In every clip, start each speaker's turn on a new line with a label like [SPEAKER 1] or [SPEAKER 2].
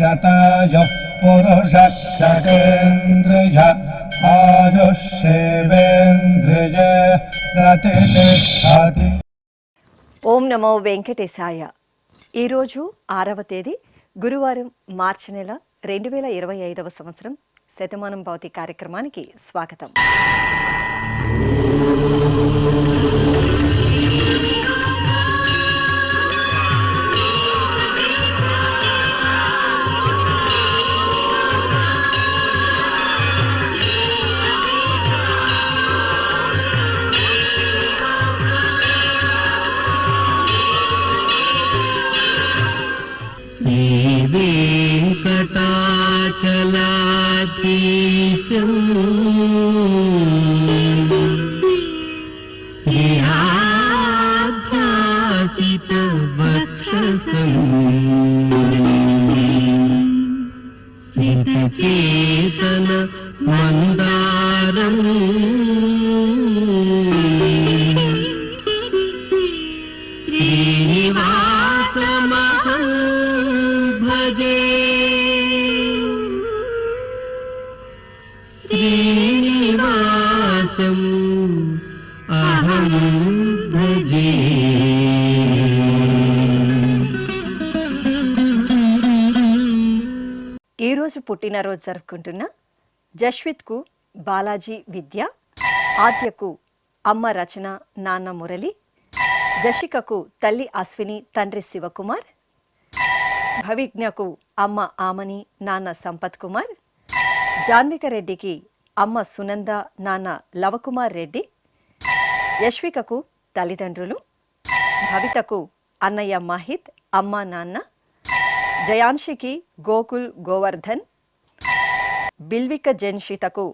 [SPEAKER 1] शतायुः पुरुषः शतेन्द्रिय आयुष्येवेन्द्रिये प्रतिष्ठति।
[SPEAKER 2] ఓం నమో వెంకటేశాయ. ఈరోజు 6వ తేదీ గురువారం మార్చి నెల 2025వ సంవత్సరం శతమానం భౌతి కార్యక్రమానికి స్వాగతం.
[SPEAKER 3] శ్రీవేంకటాచలాధీశం శ్రీయాధ్యాసితవక్షసం సితచేతన మందారం శ్రీనివాసమహం భజే. శ్రీనివాసం అహం భజే.
[SPEAKER 2] ఈరోజు పుట్టినరోజు జరుపుకుంటున్న జశ్విత్కు బాలాజీ విద్య, ఆద్యకు అమ్మ రచన, నాన్న మురళి, జషికకు తల్లి అశ్విని, తండ్రి శివకుమార్, భవిజ్ఞకు అమ్మ ఆమని, నాన్న సంపత్ కుమార్, జాన్విక రెడ్డికి అమ్మ సునంద, నాన్న లవకుమార్ రెడ్డి, యశ్వికకు తల్లిదండ్రులు, భవితకు అన్నయ్య మహిత్, అమ్మ నాన్న, జయాన్షికి గోకుల్ గోవర్ధన్, బిల్విక జన్షితకు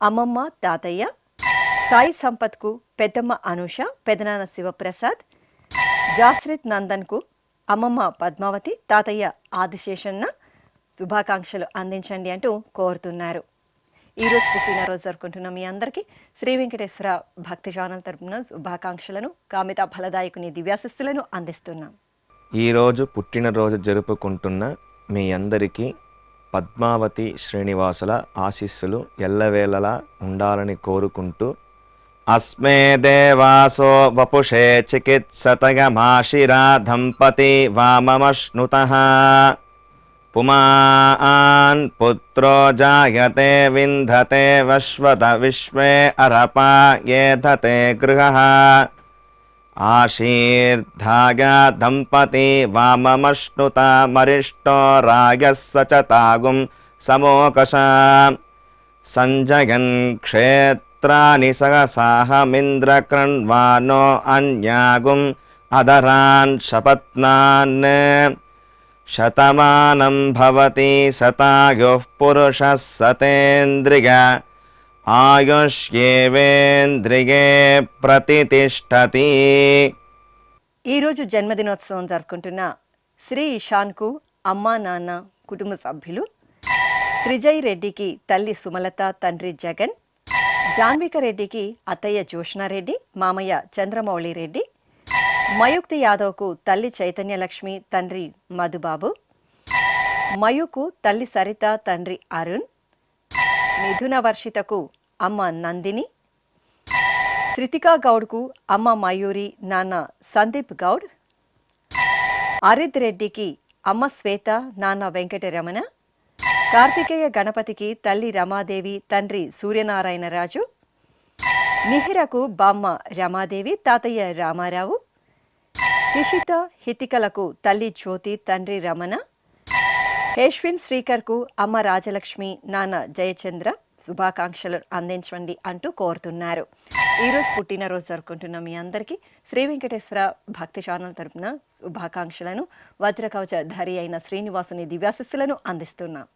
[SPEAKER 2] అమ్మమ్మ తాతయ్య, సాయి సంపత్కు పెద్దమ్మ అనూష, పెదనాన్న శివప్రసాద్, జాస్రిత్ నందన్కు అమ్మమ్మ పద్మావతి, తాతయ్య ఆదిశేషన్న శుభాకాంక్షలు అందించండి అంటూ కోరుతున్నారు. ఈరోజు పుట్టినరోజు జరుపుకుంటున్న మీ అందరికీ శ్రీ వెంకటేశ్వర భక్తి ఛానల్ తరపున శుభాకాంక్షలను, కామిత ఫలదాయకుని దివ్యాశిస్సులను అందిస్తున్నాం.
[SPEAKER 4] ఈరోజు పుట్టినరోజు జరుపుకుంటున్న మీ అందరికీ పద్మావతి శ్రీనివాసుల ఆశీస్సులు ఎల్లవేళలా ఉండాలని కోరుకుంటూ, అస్మే దేవాసో వపుషే చికిత్సతయమాశిరా దంపతి వామమశ్నుతః పుమాన్ పుత్రో జాయతే వింధతే వశ్వత విశ్వే అరపా ఏధతే గృహః ఆశీర్ధాయ దంపతి వామమశ్నుత మరిష్టో రాయః సచతాగుం సమోకష సంజయన్ క్షేత్రాని సహసాహమింద్రకృణ్వానో అన్యాగుం అదరాన్ శపత్నాన్ శతమానం భవతి శతాయుః పురుషः సతేంద్రియ ఆయుష్యేవేంద్రియే ప్రతిష్ఠతి.
[SPEAKER 2] ఈరోజు జన్మదినోత్సవం జరుపుకుంటున్న శ్రీ ఇషాన్కు అమ్మా నాన్న కుటుంబ సభ్యులు, శ్రీజయ్ రెడ్డికి తల్లి సుమలత, తండ్రి జగన్, జాన్విక రెడ్డికి అత్తయ్య జోష్నారెడ్డి, మామయ్య చంద్రమౌళి రెడ్డి, మయూక్తి యాదవ్కు తల్లి చైతన్యలక్ష్మి, తండ్రి మధుబాబు, మయూకు తల్లి సరిత, తండ్రి అరుణ్, మిథున వర్షితకు అమ్మ నందిని, శృతికా గౌడ్కు అమ్మ మయూరి, నాన్న సందీప్ గౌడ్, ఆరిద్ రెడ్డికి అమ్మ శ్వేత, నాన్న వెంకటరమణ, కార్తికేయ గణపతికి తల్లి రమాదేవి, తండ్రి సూర్యనారాయణరాజు, నిహిరకు బామ్మ రమాదేవి, తాతయ్య రామారావు, హిషిత హితికలకు తల్లి జ్యోతి, తండ్రి రమణ, హేష్విన్ శ్రీకర్కు అమ్మ రాజలక్ష్మి, నాన్న జయచంద్ర శుభాకాంక్షలు అందించండి అంటూ కోరుతున్నారు. ఈరోజు పుట్టినరోజు జరుపుకుంటున్న మీ అందరికీ శ్రీ వెంకటేశ్వర భక్తి ఛానల్ తరపున శుభాకాంక్షలను, వజ్రకవచ ధరి అయిన శ్రీనివాసుని దివ్యాశిస్సులను అందిస్తున్నాం.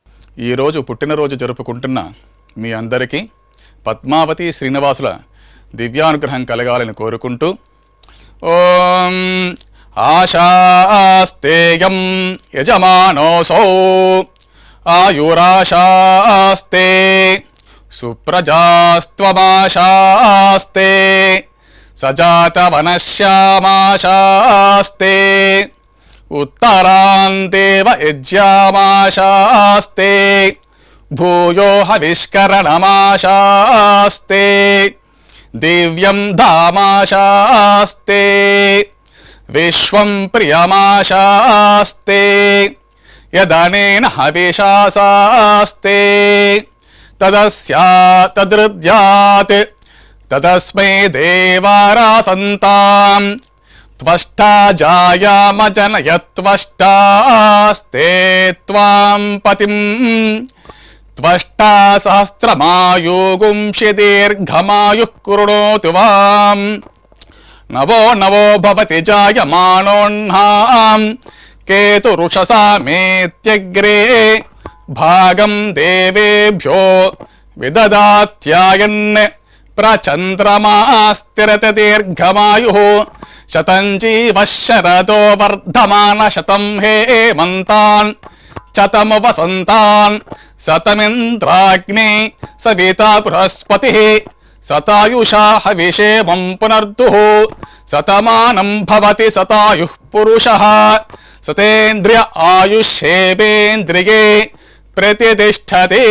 [SPEAKER 5] ఈరోజు పుట్టినరోజు జరుపుకుంటున్న మీ అందరికీ పద్మావతి శ్రీనివాసుల దివ్యానుగ్రహం కలగాలని కోరుకుంటూ, ఓం ఆశాస్తేయం యజమానోసౌ ఆయురాశాస్తే సుప్రజాస్త్వమాశాస్తే సజాతవనశ్యామాశాస్తే ఉత్తరాంతేవ యజ్యామాశాస్తే భూయో హవిష్కరణమాశాస్తే దివ్యం ధామాశాస్తే విశ్వం ప్రియమాశాస్తే యదనేన హవిషాసాస్తే తదృద్యాత్ తదస్మై దేవారాసంతాం త్వష్టా జాయామజనయత్వష్టాస్తే త్వాం పతిం త్వష్టా సహస్రమాయుగుంషి దీర్ఘమాయుః కృణోతు వాం నవో నవో భవతి జాయమానోన్నాం కేతురుషసామేత్యగ్రే భాగం దేవేభ్యో విదదాత్యాయన్ ప్రచంద్రమాస్తిరత దీర్ఘమాయుః శతం జీవః శరదో వర్ధమాన శతం హేమంతాన్ శతము వసంతాన్ శతమింద్రాగ్ని సవితా బృహస్పతిః శతాయుషా హవిషేమం పునర్దుః శతమానం భవతి శతాయుః పురుషః సతేంద్రియ ఆయుష్యేవేంద్రియే ప్రతిష్టతే.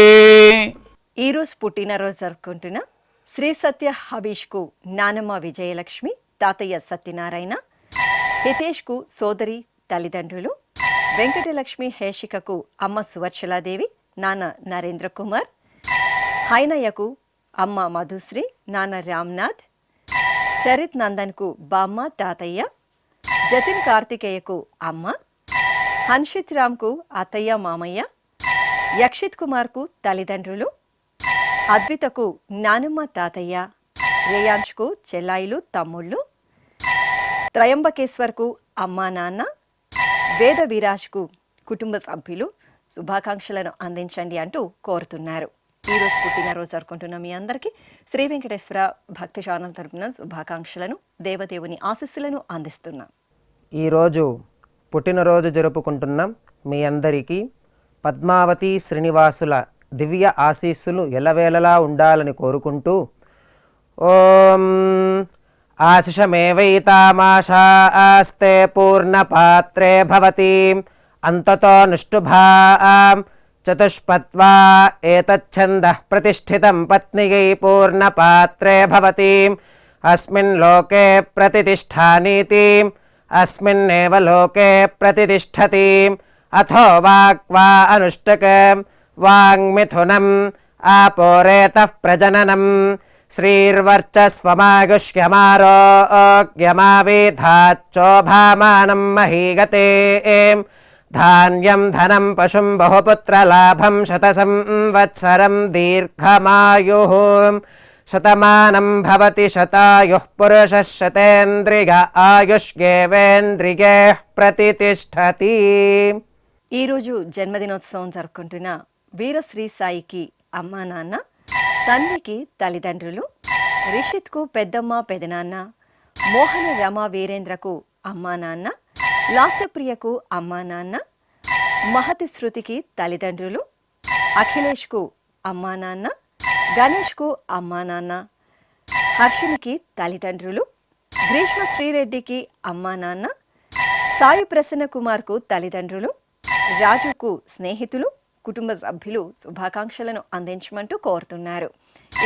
[SPEAKER 2] ఈరోజు పుట్టినరోజు జరుపుకుంటున్న శ్రీ సత్య హబీష్కు నానమ్మ విజయలక్ష్మి, తాతయ్య సత్యనారాయణ, హితేష్కు సోదరి తల్లిదండ్రులు, వెంకటలక్ష్మి హేషికకు అమ్మ సువర్చలాదేవి, నాన్న నరేంద్ర కుమార్, హైనయ్యకు అమ్మ మధుశ్రీ, నాన్న రామ్నాథ్, చరిత్ నందన్కు బామ్మ తాతయ్య, జతిన్ కార్తికేయకు అమ్మ, హన్షిత్ రామ్కు అత్తయ్య మామయ్య, యక్షిత్ కుమార్కు తల్లిదండ్రులు, అద్వితకు నానమ్మ తాతయ్య, రేయాంష్కు చెల్లాయిలు తమ్ముళ్ళు, త్రయంబకేశ్వర్కు అమ్మా నాన్న, వేద విరాజ్కు కుటుంబ సభ్యులు శుభాకాంక్షలను అందించండి అంటూ కోరుతున్నారు. ఈరోజు పుట్టినరోజు జరుపుకుంటున్న మీ అందరికీ శ్రీ వెంకటేశ్వర భక్తి ఛానల్ తరపున శుభాకాంక్షలను, దేవదేవుని ఆశీస్సులను అందిస్తున్నాం.
[SPEAKER 6] ఈరోజు పుట్టినరోజు జరుపుకుంటున్న మీ అందరికీ పద్మావతి శ్రీనివాసుల దివ్య ఆశీస్సులు ఎల్లవేళలా ఉండాలని కోరుకుంటూ ఓం ఆశిషమేవైతామాశాస్తే పూర్ణపాత్రే భవతి అంతతో నిష్ఠుభాం చతుష్పత్వా ఏతచ్ఛందః ప్రతిష్ఠితం పత్నియై పూర్ణపాత్రే భవతి అస్మిన్ లోకే ప్రతిష్ఠానీతి అస్మిన్నేవ లోకే ప్రతిష్ఠతి అథో వాక్వా అనుష్ఠకం వాంగ్మిథునం ఆపోరేతః ప్రజననం శ్రీర్వర్చస్వమాగుష్యమారోగ్యమావేధాచ్చోభామానం మహీగతే ధాన్యం ధనం పశుం బహుపుత్రలాభం శతసంవత్సరం దీర్ఘమాయుః శతమానం భవతి శతాయుః పురుషः శతేంద్రియ ఆయుష్యేవేంద్రియే ప్రతిష్టతి.
[SPEAKER 2] ఈరోజు జన్మదినోత్సవం జరుపుకుంటున్న వీరశ్రీ సాయికి అమ్మా నాన్న, తన్వికి తల్లిదండ్రులు, రిషిత్కు పెద్దమ్మ పెదనాన్న, మోహన రమ వీరేంద్రకు అమ్మా నాన్న, లాస్యప్రియకు అమ్మా నాన్న, మహతి శృతికి తల్లిదండ్రులు, అఖిలేష్కు అమ్మా నాన్న, గణేష్కు అమ్మా నాన్న, హర్షినికి తల్లిదండ్రులు, గ్రీష్మ శ్రీరెడ్డికి అమ్మా నాన్న, సాయి ప్రసన్న కుమార్కు తల్లిదండ్రులు, రాజుకు స్నేహితులు, కుటుంబ సభ్యులు శుభాకాంక్షలను అందించమంటూ కోరుతున్నారు.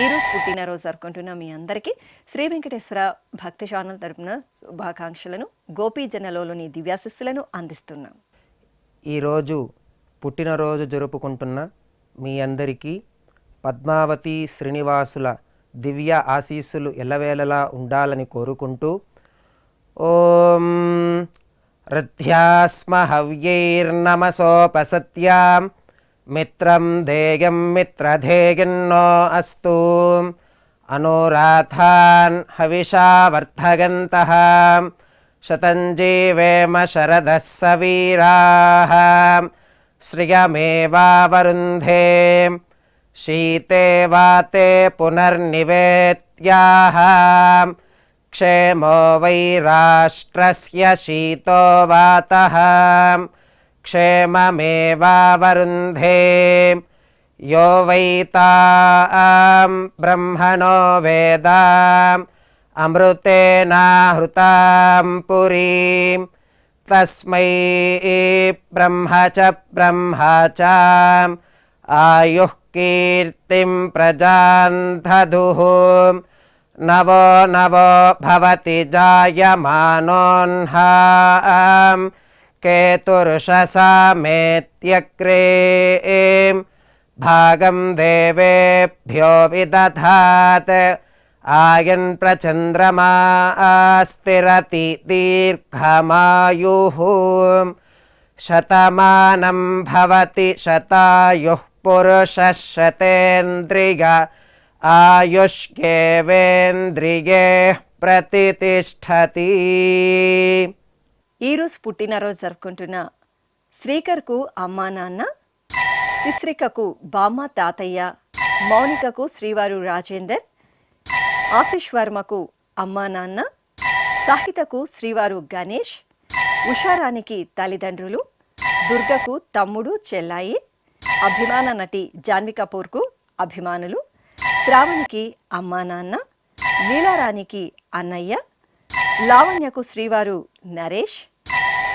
[SPEAKER 2] ఈరోజు పుట్టినరోజు జరుపుకుంటున్న మీ అందరికీ శ్రీ వెంకటేశ్వర భక్తి ఛానల్ తరపున శుభాకాంక్షలను, గోపీజనలోని దివ్యాశిస్సులను అందిస్తున్నాం.
[SPEAKER 6] ఈరోజు పుట్టినరోజు జరుపుకుంటున్న మీ అందరికీ పద్మావతి శ్రీనివాసుల దివ్య ఆశీస్సులు ఎల్లవేళలా ఉండాలని కోరుకుంటూ ఓం రథ్యాస్మ హవ్యైర్నమసోపసత్యాం మిత్రం ధేయం మిత్రధేయన్నో అస్తు అనురాధాన్ హవిషా వర్ధగంతః శతం జీవేమ శరదః సవీరాః శ్రియమేవావరుంధే శీతే వాతే పునర్నివేత్యాః క్షేమో వై రాష్ట్రస్య శీతో వాతః క్షేమమేవావరుంధే యో వై తాం బ్రహ్మణో వేద అమృతేనాహృతాం పురీం तस्मै ब्रह्म च ब्रह्मा च आयुः कीर्तिं प्रजां दधुः नवो नवो भवति जायमानोऽह्नां केतुर्षसामेत्यग्रे भागं देवेभ्यो विदधात् आयन् प्रचन्द्रमास्तिरति दीर्घमायुः शतमानं भवति शतायुः पुरुषः शतेन्द्रिय ఆయుష్యేవేంద్రియే ప్రతితిష్ఠతి.
[SPEAKER 2] ఈరోజు పుట్టినరోజు జరుపుకుంటున్న శ్రీకర్కు అమ్మా నాన్న, చిశ్రికకు బామ్మ తాతయ్య, మౌనికకు శ్రీవారు రాజేందర్, ఆశిష్ వర్మకు అమ్మా నాన్న, సాహితకు శ్రీవారు గణేష్, ఉషారానికి తల్లిదండ్రులు, దుర్గకు తమ్ముడు చెల్లాయి, అభిమాన నటి జాన్వీ కపూర్కు అభిమానులు, శ్రావణికి అమ్మా నాన్న, లీలారాణికి అన్నయ్య, లావణ్యకు శ్రీవారు నరేష్,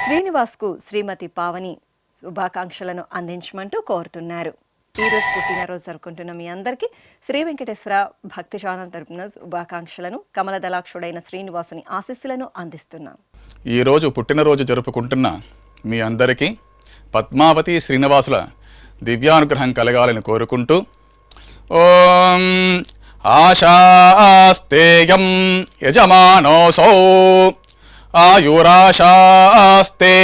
[SPEAKER 2] శ్రీనివాస్కు శ్రీమతి పావని శుభాకాంక్షలను అందించమంటూ కోరుతున్నారు. ఈరోజు పుట్టినరోజు జరుపుకుంటున్న మీ అందరికీ శ్రీ వెంకటేశ్వర భక్తి ఛానల్ తరపున శుభాకాంక్షలను, కమలదలాక్షుడైన శ్రీనివాసుని ఆశీస్సులను అందిస్తున్నాం.
[SPEAKER 5] ఈరోజు పుట్టినరోజు జరుపుకుంటున్న మీ అందరికీ పద్మావతి శ్రీనివాసుల దివ్యానుగ్రహం కలగాలని కోరుకుంటూ ఓం ఆశాస్తేయం యజమానోసౌ ఆయురాశాస్తే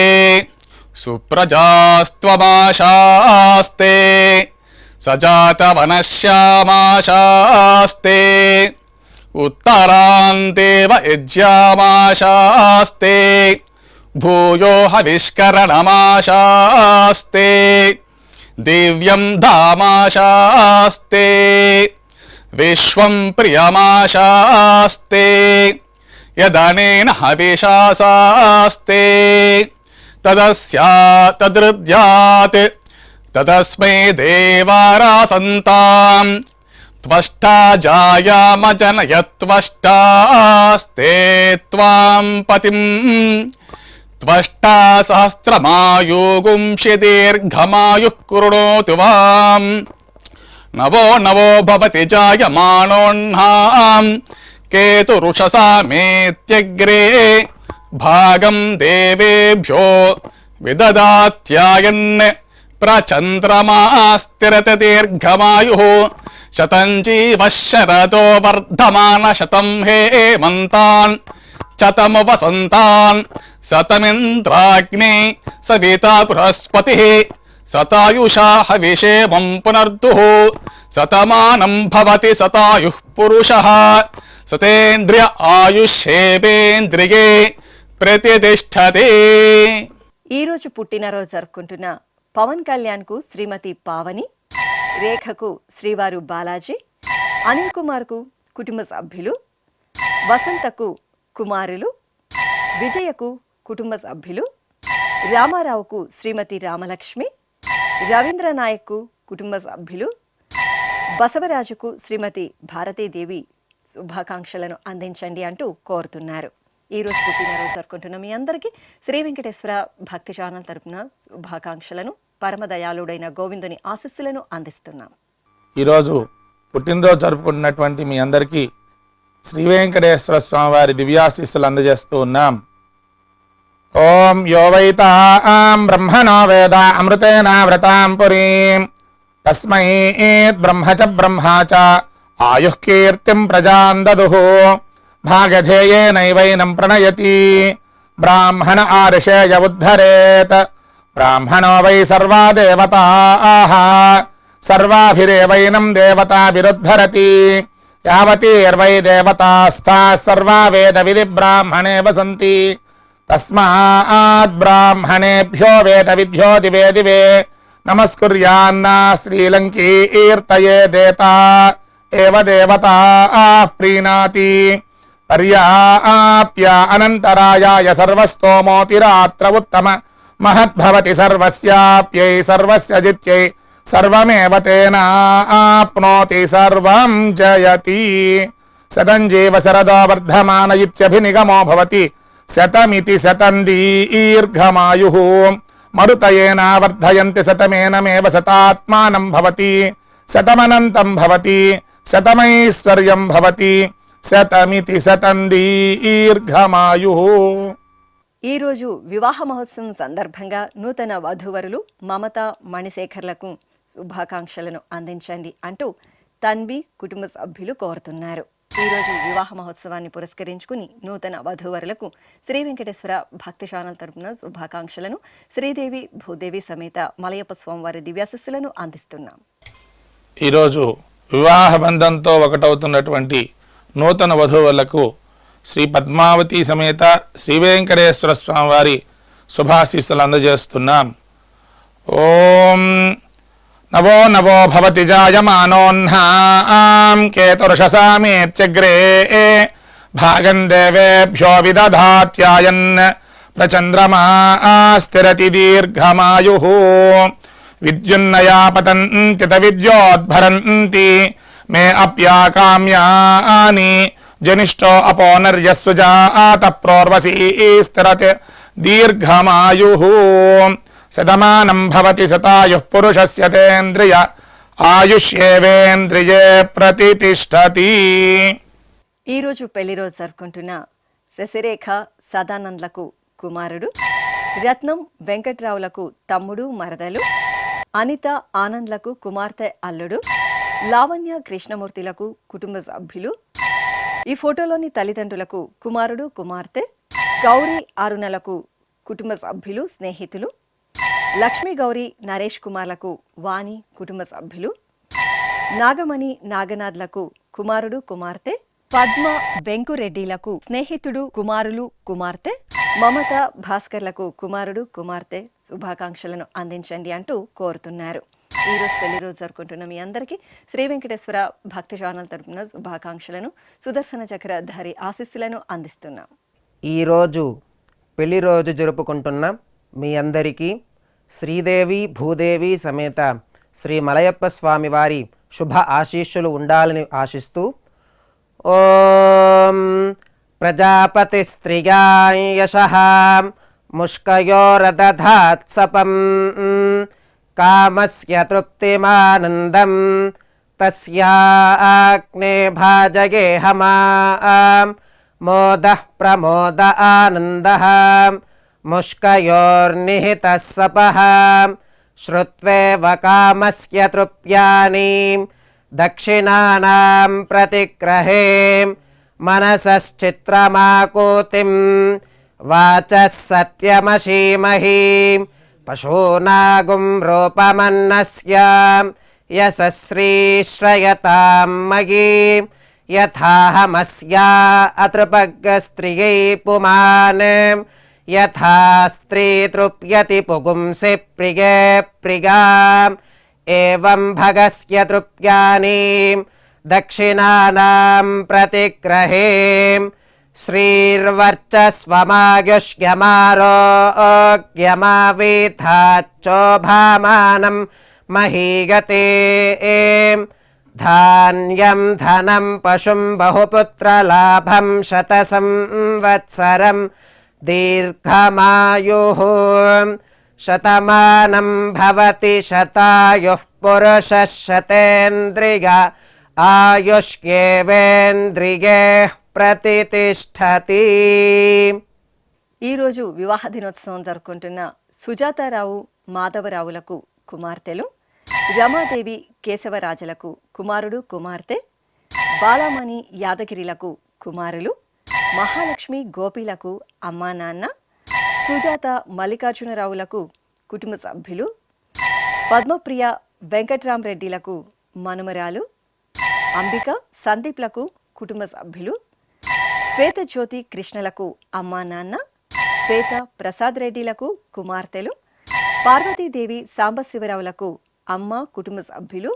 [SPEAKER 5] సుప్రజాస్త్వమాశాస్తే సజాతవనశ్యామాశాస్తే ఉత్తరాందేవ యజ్యామాశాస్తే భూయో హవిష్కరణమాశాస్తే దివ్యం ధామాశాస్తే విశ్వం ప్రియమాశాస్తే యదనేన హవిషాశాస్తే తదస్యాతదృద్యాత్ తదస్మై దేవారాసంతాం త్వష్టా జాయామజనయత్వష్టాస్తే త్వాం పతిం త్వష్టా సహస్రమాయుగుంషి దీర్ఘమాయుః కృణోతు వాం నవో నవో భవతి జాయమానోऽह्नां కేతురుషసామేత్యగ్రే భాగం దేవేభ్యో విదదాత్యాయన్ ప్రచంద్రమాస్తిరతి దీర్ఘమాయుః శతం జీవః శరదో వర్ధమాన శతం హేమంతాన్ శతము వసంతాన్ శతమింద్రాగ్నే సవితా బృహస్పతిః శతాయుషా హవిషేమం పునర్దుః శతమానం భవతి శతాయుః పురుషః శతేంద్రియ ఆయుష్యేవేంద్రియే ప్రతితిష్ఠతి.
[SPEAKER 2] ఈరోజు పుట్టినరోజు జరుపుకుంటున్న పవన్ కళ్యాణ్కు శ్రీమతి పావని, రేఖకు శ్రీవారు బాలాజీ, అనిల్ కుమార్కు కుటుంబ సభ్యులు, వసంతకు కుమారులు, విజయకు కుటుంబ సభ్యులు, రామారావుకు శ్రీమతి రామలక్ష్మి, రవీంద్ర నాయక్కు కుటుంబ సభ్యులు, బసవరాజుకు శ్రీమతి భారతీదేవి శుభాకాంక్షలను అందించండి అంటూ కోరుతున్నారు. ఈరోజు పుట్టినరోజు జరుపుకుంటున్న మీ అందరికీ శ్రీ వెంకటేశ్వర భక్తి ఛానల్ తరపున శుభాకాంక్షలను, పరమదయాళుడైన గోవిందుని ఆశీస్సులను అందిస్తున్నాం.
[SPEAKER 7] ఈరోజు పుట్టినరోజు జరుపుకుంటున్నటువంటి మీ అందరికీ శ్రీ వెంకటేశ్వర స్వామివారి దివ్యాశీస్సులు అందజేస్తూ ఉన్నాం. ఓం యో వైతాం బ్రహ్మణో వేద అమృతేన వ్రతాం పురీం తస్మై బ్రహ్మ చ బ్రహ్మా చ ఆయుః కీర్తిం ప్రజాం దదుః భాగధేయేనైవైనం ప్రణయతి బ్రాహ్మణ ఆర్షేయ ఉద్ధరేత్ బ్రాహ్మణో వై సర్వా దేవతాః సర్వాభిరేవైనం దేవతాభిరుద్ధరతి యావతీర్వై దేవతాస్తాః సర్వా వేద విధి బ్రాహ్మణే వసంతి తస్మాత్ బ్రాహ్మణేభ్యో వేద విద్యో దివే దివే నమస్కుర్యాన్నా శ్రీలంకీర్తయే దేతా ఏవ దేవతా ప్రీణాతి పర్యాప్య అనంతరాయాయ సర్వస్తోమోతిరాత్ర ఉత్తమ మహద్భవతి సర్వస్యాప్యై సర్వస్య జిత్యై సర్వమేవ తేనాప్నోతి సర్వం జయతి శతం జీవ శరదో వర్ధమాన ఇత్యభినిగమో భవతి శతమితి శతం దీర్ఘమాయుః మరుతయేన వర్ధయంతి శతమేనమేవ శతాత్మానం భవతి శతమనంతం భవతి శతమైశ్వర్యం భవతి శతమితి శతం దీర్ఘమాయుః.
[SPEAKER 2] ఈరోజు వివాహ మహోత్సవం సందర్భంగా నూతన వధూవరులు మమత మణిశేఖర్లకు శుభాకాంక్షలను అందించండి అంటూ తన్వి కుటుంబ సభ్యులు కోరుతున్నారు. ఈరోజు వివాహ మహోత్సవాన్ని పురస్కరించుకుని నూతన వధూవరులకు శ్రీ వెంకటేశ్వర భక్తి ఛానల్ తరపున శుభాకాంక్షలను శ్రీదేవి భూదేవి సమేత మలయప్ప స్వామివారి దివ్యాశస్సులను అందిస్తున్నాం.
[SPEAKER 7] ఈరోజు వివాహ బంధంతో ఒకటవుతున్నటువంటి నూతన వధూవరులకు శ్రీ పద్మావతి సమేత శ్రీ వెంకటేశ్వర స్వామి వారి శుభాశీస్సులు అందజేస్తున్నాం. ఓం నవో నవో భవతి జాయమానోన్హాం కేతుర్షసామేత్యగ్రే భాగం దేవేభ్యో విదధాత్యాయన్ ప్రచంద్రమా స్థిరతి దీర్ఘమాయుః విద్యున్నయా పతంతి విద్యోద్భరంతి మే అప్యాకామ్యాని జనిష్టో అపోనర్యస్సు జాత ప్రోర్వసీ స్థిరతి దీర్ఘమాయుః శతమానం భవతి శతాయుః పురుషస్య తేంద్రియ ఆయుష్యేవేంద్రియే ప్రతితిష్ఠతి.
[SPEAKER 2] ఈరోజు పెళ్లి రోజు జరుపుకుంటున్న శశిరేఖ సదానంద్లకు కుమారుడు, రత్నం వెంకట్రావులకు తమ్ముడు మరదలు, అనిత ఆనంద్లకు కుమార్తె అల్లుడు, లావణ్య కృష్ణమూర్తిలకు కుటుంబ సభ్యులు, ఈ ఫోటోలోని తల్లిదండ్రులకు కుమారుడు కుమార్తె, గౌరీ అరుణలకు కుటుంబ సభ్యులు స్నేహితులు, లక్ష్మీ గౌరీ నరేష్ కుమార్లకు వాణి కుటుంబ సభ్యులు, నాగమణి నాగనాథ్లకు కుమారుడు కుమార్తె, పద్మ వెంకురెడ్డిలకు స్నేహితుడు కుమారులు కుమార్తె, మమత భాస్కర్లకు కుమారుడు కుమార్తె శుభాకాంక్షలను అందించండి అంటూ కోరుతున్నారు. ఈరోజు పెళ్లి రోజు జరుపుకుంటున్న మీ అందరికీ శ్రీ వెంకటేశ్వర భక్తి ఛానల్ తరపున శుభాకాంక్షలను సుదర్శన చక్రధారి ఆశీస్సులను అందిస్తున్నాం.
[SPEAKER 6] ఈరోజు పెళ్లి రోజు జరుపుకుంటున్న మీ అందరికీ శ్రీదేవి భూదేవి సమేత శ్రీ మలయప్ప స్వామి వారి శుభ ఆశీస్సులు ఉండాలని ఆశిస్తూ ఓం ప్రజాపతి స్త్రియాయ యశః ముష్కయోరదధాత్సపం కామస్య తృప్తిమానందం తస్యాగ్నే భాజగేహమాం మోదః ప్రమోద ఆనందః ముష్కయోర్నిహితః సపః శ్రుత్వేవ కామస్య తృప్యాని దక్షిణానాం ప్రతిగ్రహే మనసశ్చిత్రమాకూతిం వాచః సత్యమశీమహి పశూనాగుం రూపమన్నస్య యశశ్రీశ్రయతాం మయీ యథాహమస్యా అతృపగ్గస్త్రియై పుమాన్ యథా స్త్రీ తృప్యతి పుగుంసి ప్రియే ప్రియాం ఏవం భగస్య తృప్యాని దక్షిణానాం ప్రతిగ్రహే శ్రీర్వర్చస్వమాయుష్యమారోగ్యమావీథాచ్చోభామానం మహీగతే ధాన్యం ధనం పశుం బహుపుత్రలాభం శతసంవత్సరం దీర్ఘమాయుః శతమానం భవతి శతాయుః పురుషः శతేంద్రియ ఆయుష్యేవేంద్రియే ప్రతితిష్ఠతి.
[SPEAKER 2] ఈరోజు వివాహ దినోత్సవం జరుపుకుంటున్న సుజాతారావు మాధవరావులకు కుమార్తెలు, రమాదేవి కేశవరాజులకు కుమారుడు కుమార్తె, బాలమణి యాదగిరిలకు కుమారులు, మహాలక్ష్మి గోపిలకు అమ్మా నాన్న, సుజాత మల్లికార్జునరావులకు కుటుంబ సభ్యులు, పద్మప్రియ వెంకట్రామరెడ్డిలకు మనుమరాలు, అంబిక సందీప్లకు కుటుంబ సభ్యులు, శ్వేతజ్యోతి కృష్ణలకు అమ్మా నాన్న, శ్వేత ప్రసాద్ రెడ్డిలకు కుమార్తెలు, పార్వతీదేవి సాంబశివరావులకు అమ్మ కుటుంబ సభ్యులు,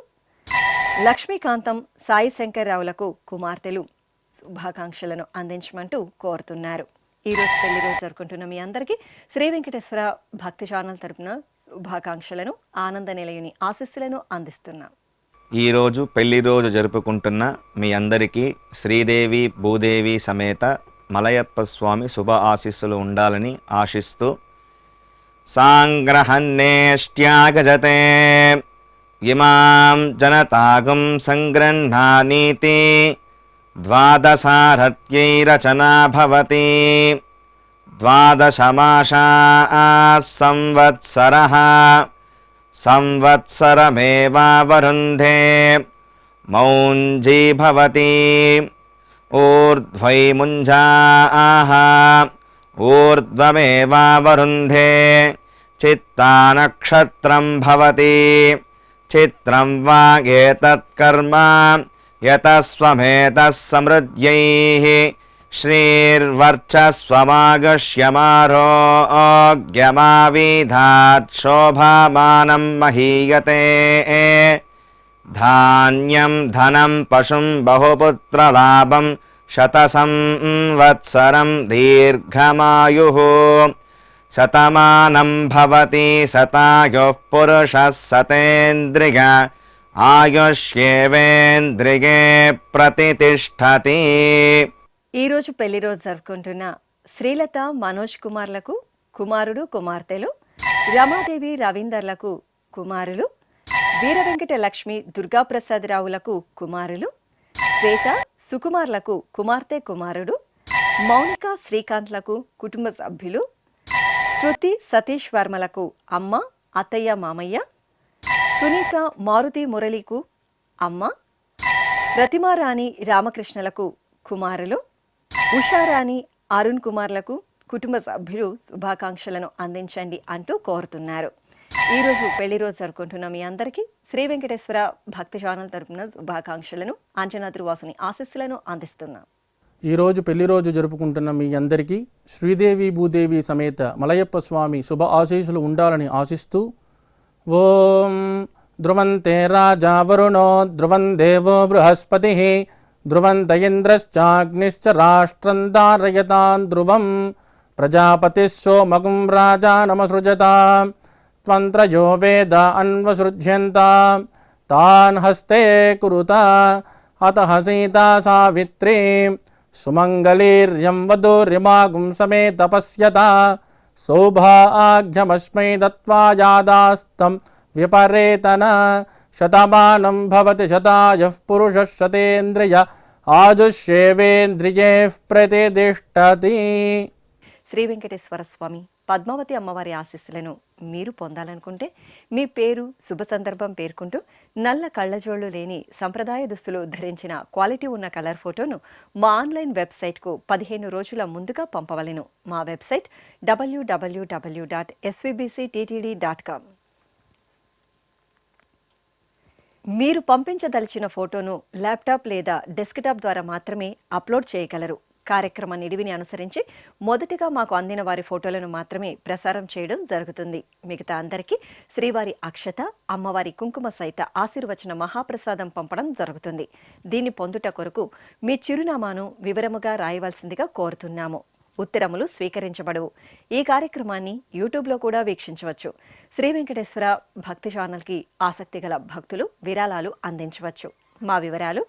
[SPEAKER 2] లక్ష్మీకాంతం సాయి శంకర్రావులకు కుమార్తెలు శుభాకాంక్షలను అందించమంటూ కోరుతున్నారు. ఈరోజు పెళ్లి రోజు జరుపుకుంటున్న మీ అందరికీ శ్రీ వెంకటేశ్వర భక్తి ఛానల్ తరపున శుభాకాంక్షలను ఆనంద నిలయుని ఆశీస్సులను అందిస్తున్నాం.
[SPEAKER 4] ఈరోజు పెళ్లి రోజు జరుపుకుంటున్న మీ అందరికీ శ్రీదేవి భూదేవి సమేత మలయప్ప స్వామి శుభ ఆశీస్సులు ఉండాలని ఆశిస్తూ సాంగ్రహన్నేష్ట్యాగజతే ఇమాం జనతాగుం సంగృహ్ణానీతి ద్వాదశారథ్యైరచనా భవతి ద్వాదశమాసా సంవత్సరః సంవత్సరమేవావరుంధే మౌంజీ భవతి ఊర్ధ్వై ముంజాః ఊర్ధ్వమేవావరుంధే చిత్తానక్షత్రం భవతి చిత్రం వా ఏతత్కర్మ యతస్వమేతః సమృద్ధ్యైః శ్రీర్వర్చస్వమాగశ్యమారోగ్యమావిధాత్ శోభామానం మహీయతే ధాన్యం ధనం పశుం బహుపుత్రలాభం శతసంవత్సరం దీర్ఘమాయుః శతమానం భవతి శతాయుః పురుషः శతేంద్రియ ఆయుష్యేవేంద్రియే ప్రతితిష్ఠతి.
[SPEAKER 2] ఈరోజు పెళ్లి రోజు జరుపుకుంటున్న శ్రీలత మనోజ్ కుమార్లకు కుమారుడు కుమార్తెలు, రమాదేవి రవీందర్లకు కుమారులు, వీరవెంకట లక్ష్మి దుర్గాప్రసాదరావులకు కుమారులు, శ్వేత సుకుమార్లకు కుమార్తె కుమారుడు, మౌనిక శ్రీకాంత్లకు కుటుంబ సభ్యులు, శృతి సతీష్ వర్మలకు అమ్మ అత్తయ్య మామయ్య, సునీత మారుతి మురళికు అమ్మ, ప్రతిమారాణి రామకృష్ణలకు కుమారులు, ఉషారాణి అరుణ్ కుమార్లకు కుటుంబ సభ్యులు శుభాకాంక్షలను అందించండి అంటూ కోరుతున్నారు. ఈరోజు పెళ్లి రోజు జరుపుకుంటున్న మీ అందరికీ శ్రీ వెంకటేశ్వర భక్తి ఛానల్ తరపున శుభాకాంక్షలను, అంజనాద్రి వాసుని ఆశీస్సులను అందిస్తున్నాం.
[SPEAKER 8] ఈరోజు పెళ్లి రోజు జరుపుకుంటున్న మీ అందరికీ శ్రీదేవి భూదేవి సమేత మలయప్ప స్వామి శుభ ఆశీస్సులు ఉండాలని ఆశిస్తూ ఓం ధ్రువంతే రాజా వరుణో ధ్రువం దేవో బృహస్పతి ధ్రువంత ఇంద్రశ్చాగ్నిశ్చ రాష్ట్రం ధారయతాం ధ్రువం ప్రజాపతిः సోమగుం రాజానమసృజతాం త్వంత్రయో వేద అన్వసృజ్యంతాం తాన్ హస్తే కురుతా అతః సీతా సావిత్రీ సుమంగళీర్యం వధూరిమాగుం సమేత పశ్యత సౌభాగ్యమస్మై దత్వా యాదాస్తం విపరేతన శతమానం భవతి శతాయః పురుషः శతేంద్రియ ఆయుష్యేవేంద్రియే ప్రతితిష్ఠతి.
[SPEAKER 2] శ్రీ వెంకటేశ్వర స్వామి పద్మావతి అమ్మవారి ఆశీస్సులను మీరు పొందాలనుకుంటే మీ పేరు శుభ సందర్భం పేర్కొంటూ నల్ల కళ్ళజోళ్లు లేని సంప్రదాయ దుస్తులు ధరించిన క్వాలిటీ ఉన్న కలర్ ఫోటోను మా ఆన్లైన్ వెబ్సైట్కు 15 రోజుల ముందుగా పంపవలెను. మా వెబ్సైట్ www.svbcttd.com. మీరు పంపించదలిచిన ఫోటోను ల్యాప్టాప్ లేదా డెస్క్టాప్ ద్వారా మాత్రమే అప్లోడ్ చేయగలరు. కార్యక్రమ నిడివిని అనుసరించి మొదటగా మాకు అందిన వారి ఫోటోలను మాత్రమే ప్రసారం చేయడం జరుగుతుంది. మిగతా అందరికీ శ్రీవారి అక్షత, అమ్మవారి కుంకుమ సహిత ఆశీర్వచన మహాప్రసాదం పంపడం జరుగుతుంది. దీన్ని పొందుట కొరకు మీ చిరునామాను వివరముగా రాయవలసిందిగా కోరుతున్నాము. ఉత్తరములు స్వీకరించబడవు. ఈ కార్యక్రమాన్ని యూట్యూబ్లో కూడా వీక్షించవచ్చు. శ్రీ వెంకటేశ్వర భక్తి ఛానల్కి ఆసక్తి గల భక్తులు విరాళాలు అందించవచ్చు. మా వివరాలు: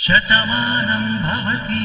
[SPEAKER 3] శతమానం భవతి.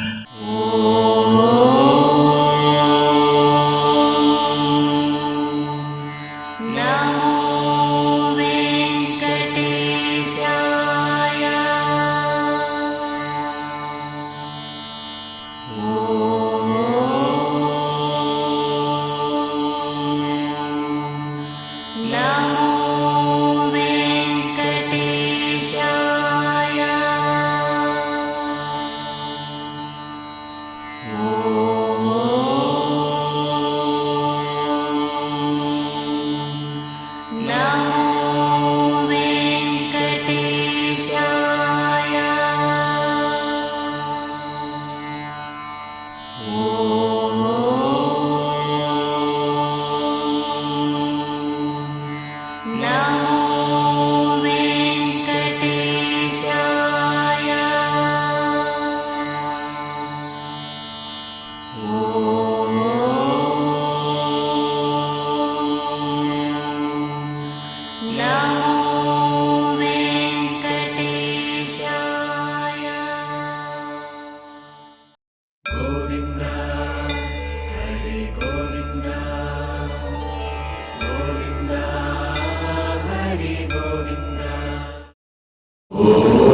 [SPEAKER 3] ఓం